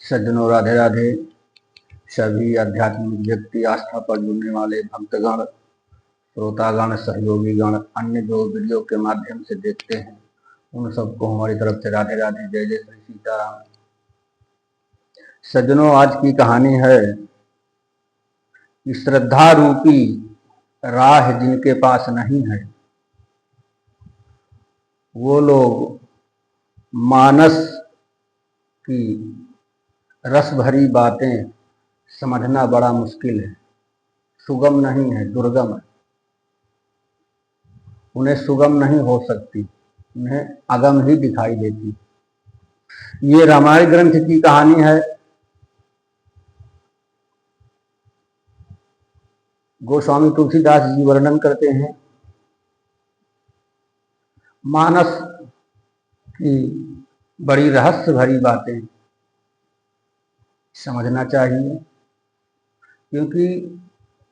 सज्जनों, राधे राधे। सभी आध्यात्मिक व्यक्ति, आस्था पर जुड़ने वाले भक्तगण, श्रोतागण, सहयोगीगण, अन्य जो वीडियो के माध्यम से देखते हैं, उन सबको हमारी तरफ से राधे राधे, जय जय श्री सीताराम। सज्जनों, आज की कहानी है कि श्रद्धा रूपी राह जिनके पास नहीं है, वो लोग मानस की रस भरी बातें समझना बड़ा मुश्किल है। सुगम नहीं है, दुर्गम है। उन्हें सुगम नहीं हो सकती, उन्हें अगम ही दिखाई देती। ये रामायण ग्रंथ की कहानी है। गोस्वामी तुलसीदास जी वर्णन करते हैं, मानस की बड़ी रहस्य भरी बातें समझना चाहिए, क्योंकि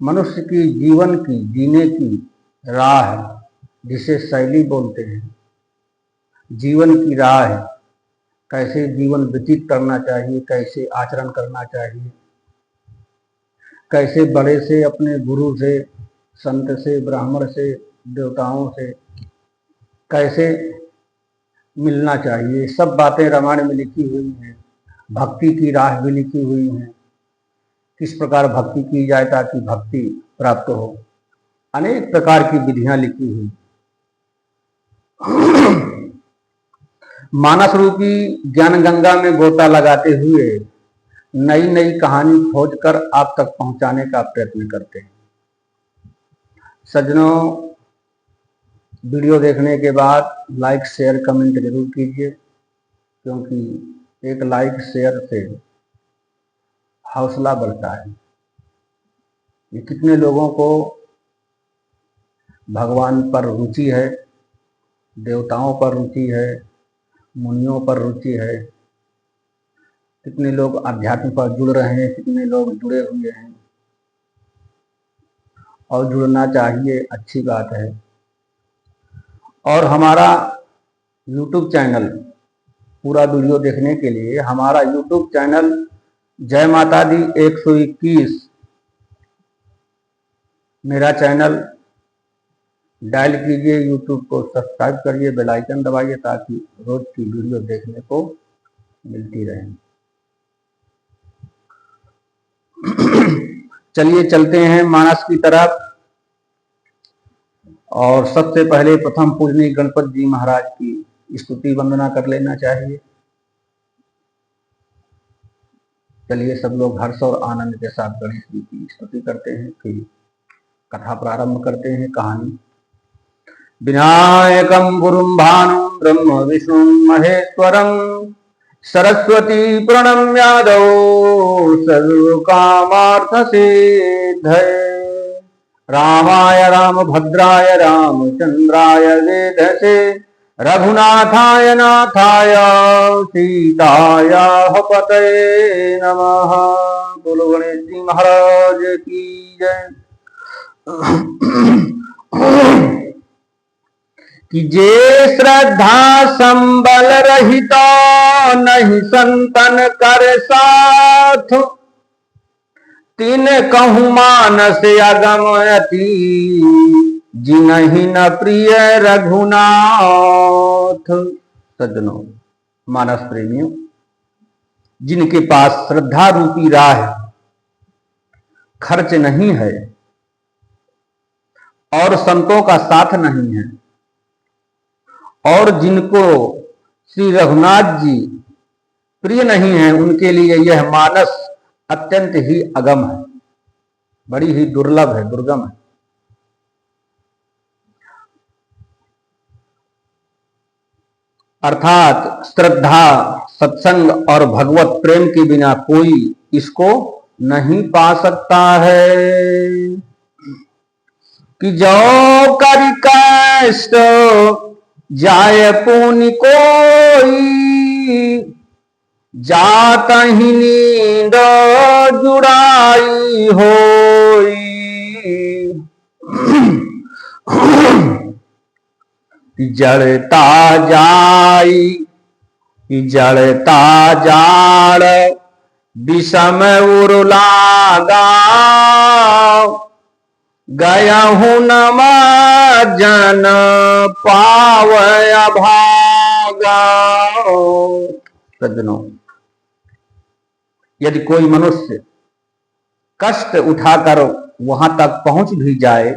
मनुष्य की जीवन की जीने की राह, जिसे शैली बोलते हैं, जीवन की राह है। कैसे जीवन व्यतीत करना चाहिए, कैसे आचरण करना चाहिए, कैसे बड़े से, अपने गुरु से, संत से, ब्राह्मण से, देवताओं से कैसे मिलना चाहिए, सब बातें रामायण में लिखी हुई हैं। भक्ति की राह भी लिखी हुई हैं, किस प्रकार भक्ति की जाए ताकि भक्ति प्राप्त हो। अनेक प्रकार की विधियां लिखी हुई। मानस रूपी ज्ञान गंगा में गोता लगाते हुए नई नई कहानी खोजकर आप तक पहुंचाने का प्रयत्न करते हैं। सज्जनों, वीडियो देखने के बाद लाइक शेयर कमेंट जरूर कीजिए, क्योंकि एक लाइक शेयर से हौसला बढ़ता है। ये कितने लोगों को भगवान पर रुचि है, देवताओं पर रुचि है, मुनियों पर रुचि है, कितने लोग अध्यात्म पर जुड़ रहे हैं, कितने लोग जुड़े हुए हैं, और जुड़ना चाहिए, अच्छी बात है। और हमारा YouTube चैनल, पूरा वीडियो देखने के लिए हमारा YouTube चैनल जय माता दी 121 मेरा चैनल डायल कीजिए, YouTube को सब्सक्राइब करिए, बेल आइकन दबाइए, ताकि रोज की वीडियो देखने को मिलती रहे। चलिए चलते हैं मानस की तरफ। और सबसे पहले प्रथम पूजनीय गणपति जी महाराज की स्तुति वंदना कर लेना चाहिए। चलिए सब लोग हर्ष और आनंद के साथ गणेश जी की स्तुति करते हैं, फिर कथा प्रारंभ करते हैं। कहानी। विनायकं गुरुं भानुं ब्रह्म विष्णुं महेश्वरं सरस्वती प्रणम्यादौ सर्वकामार्थ सिद्धये रामाय रामभद्राय रामचंद्राय वेधसे रघुनाथाय नाथाय सीताय पतये नमः। बोलो गणेश जी महाराज की जय। कि जे श्रद्धा संबल रहित नहीं संतन कर साथ तीन कहूँ मानस अगम अति जिनहि न प्रिय रघुनाथ। सज्जनों, मानस प्रेमियों, जिनके पास श्रद्धा रूपी राह खर्च नहीं है और संतों का साथ नहीं है, और जिनको श्री रघुनाथ जी प्रिय नहीं है, उनके लिए यह मानस अत्यंत ही अगम है, बड़ी ही दुर्लभ है, दुर्गम है। अर्थात श्रद्धा, सत्संग और भगवत प्रेम के बिना कोई इसको नहीं पा सकता है। कि जो कर कष्ट जाय पुनि कोई जात ही नींद जुड़ाई होई। जड़ता जाई, जड़ता जाड़ विषम उरुलागा गया हूं नम जन पावय भागा। सज्जनों, यदि कोई मनुष्य कष्ट उठाकर वहां तक पहुंच भी जाए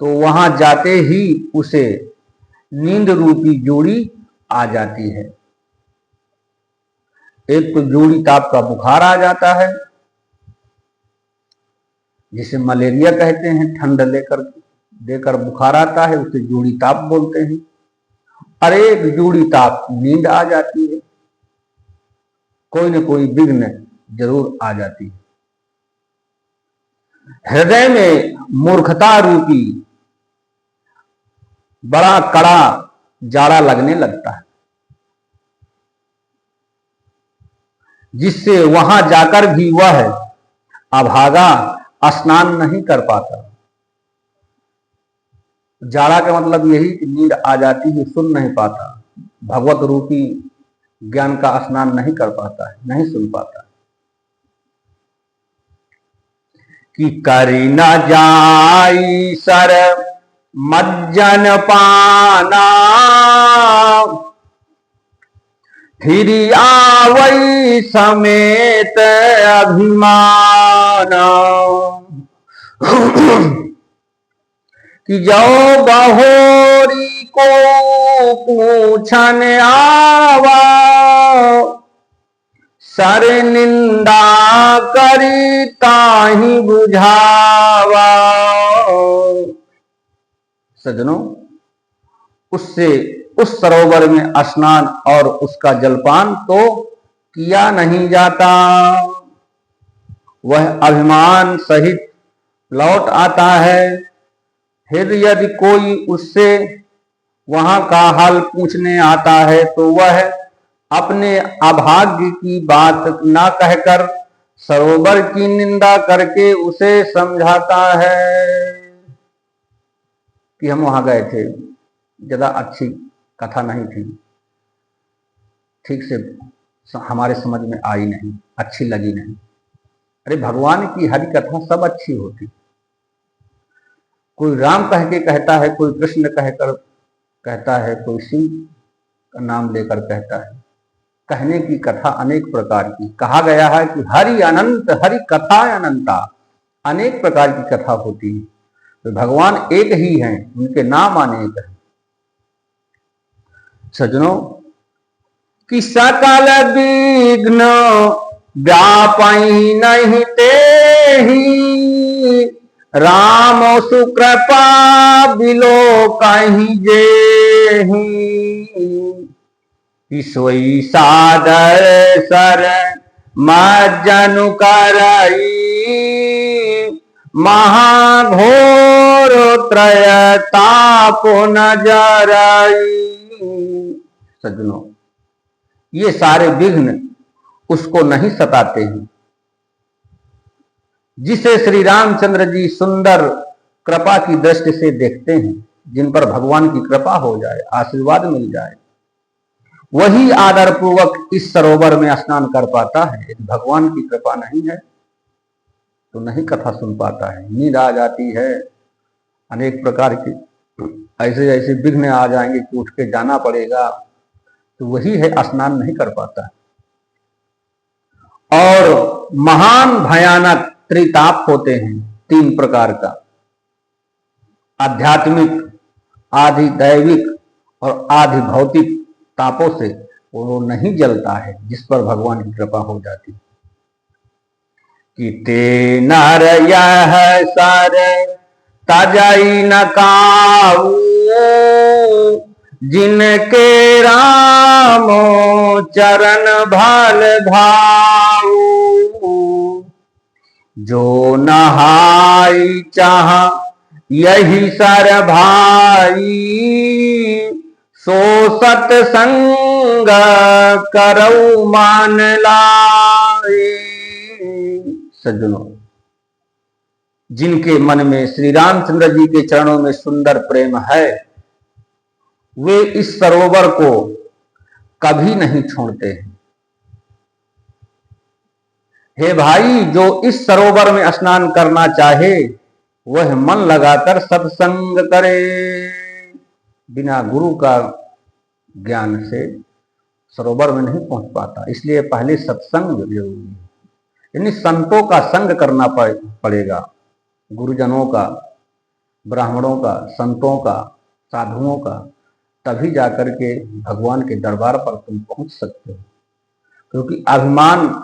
तो वहां जाते ही उसे नींद रूपी जोड़ी आ जाती है। एक तो जोड़ी ताप का बुखार आ जाता है, जिसे मलेरिया कहते हैं, ठंड देकर बुखार आता है, उसे जोड़ी ताप बोलते हैं। और एक जोड़ी ताप नींद आ जाती है, कोई न कोई विघ्न जरूर आ जाती है। हृदय में मूर्खता रूपी बड़ा कड़ा जाड़ा लगने लगता है, जिससे वहां जाकर भी वह अभागा स्नान नहीं कर पाता। जाड़ा का मतलब यही कि नींद आ जाती है, सुन नहीं पाता, भगवत रूपी ज्ञान का स्नान नहीं कर पाता है, नहीं सुन पाता कि करी न जाई सर मज्जन पाना फिर आवई समेत अभिमान कि जो बहोरी को पूछन आवा सर निंदा करी ताही बुझावा। सज्जनों, उससे उस सरोवर में स्नान और उसका जलपान तो किया नहीं जाता, वह अभिमान सहित लौट आता है। फिर यदि कोई उससे वहां का हाल पूछने आता है तो वह अपने अभाग्य की बात ना कहकर सरोवर की निंदा करके उसे समझाता है कि हम वहां गए थे, ज्यादा अच्छी कथा नहीं थी, ठीक से हमारे समझ में आई नहीं, अच्छी लगी नहीं। अरे भगवान की हरि कथा सब अच्छी होती, कोई राम कह के कहता है, कोई कृष्ण कहकर कहता है, कोई शिव का नाम लेकर कहता है। कहने की कथा अनेक प्रकार की, कहा गया है कि हरि अनंत, हरि कथा अनंता, अनेक प्रकार की कथा होती है। तो भगवान एक ही हैं, उनके नाम अनेक हैं। सज्जनों, कि सकल विघ्न व्यापई नहीं तेहि राम सुकृपा बिलो कहीं जेहि सोई सादर सर मज्जनु करई महाघोर त्रय ताप नजरई। सज्जनों, ये सारे विघ्न उसको नहीं सताते हैं। जिसे श्री रामचंद्र जी सुंदर कृपा की दृष्टि से देखते हैं, जिन पर भगवान की कृपा हो जाए, आशीर्वाद मिल जाए, वही आदर पूर्वक इस सरोवर में स्नान कर पाता है। यदि भगवान की कृपा नहीं है तो नहीं कथा सुन पाता है, नींद आ जाती है, अनेक प्रकार के ऐसे ऐसे विघ्न आ जाएंगे कि उठ के जाना पड़ेगा, तो वही है स्नान नहीं कर पाता। और महान भयानक त्रिताप होते हैं, 3 प्रकार का, आध्यात्मिक, आधि दैविक और आधि भौतिक तापों से वो नहीं जलता है, जिस पर भगवान की कृपा हो जाती। कि ते नर यह सर तजई न काऊ जिनके रामो चरण भल भाऊ जो नहाई चाह यही सर भाई सो सत्संग करऊ मान लाई। सज्जनों, जिनके मन में श्री रामचंद्र जी के चरणों में सुंदर प्रेम है, वे इस सरोवर को कभी नहीं छोड़ते हैं। हे भाई, जो इस सरोवर में स्नान करना चाहे वह मन लगाकर सत्संग करे। बिना गुरु का ज्ञान से सरोवर में नहीं पहुंच पाता, इसलिए पहले सत्संग जरूरी है। यानी संतों का संग करना पड़ेगा, गुरुजनों का, ब्राह्मणों का, संतों का, साधुओं का, तभी जाकर के भगवान के दरबार पर तुम पहुंच सकते हो। क्योंकि अभिमान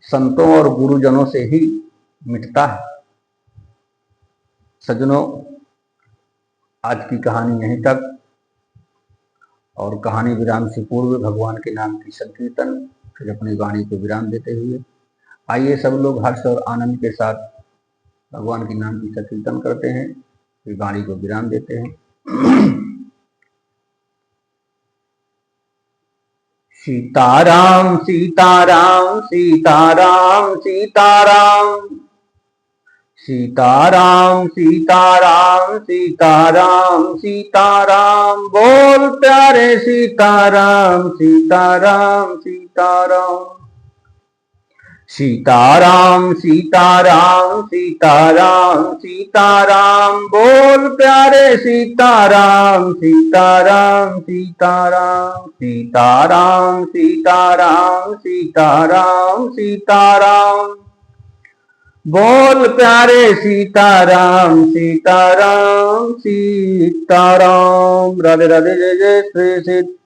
संतों और गुरुजनों से ही मिटता है। सज्जनों, आज की कहानी यहीं तक, और कहानी विराम से पूर्व भगवान के नाम की संकीर्तन, फिर अपनी वाणी को विराम देते हुए आइए सब लोग हर्ष और आनंद के साथ भगवान के नाम की संकीर्तन करते हैं, फिर वाणी को विराम देते हैं। सीताराम सीताराम सीताराम सीताराम सीताराम सीताराम सीताराम सीताराम, बोल प्यारे सीताराम सीताराम सीताराम। सीताराम सीताराम सीताराम सीताराम, बोल प्यारे सीताराम सीताराम सीताराम। सीताराम सीताराम सीताराम सीताराम, बोल प्यारे सीताराम सीताराम सीताराम। राधे राधे, जय जय श्री सीता।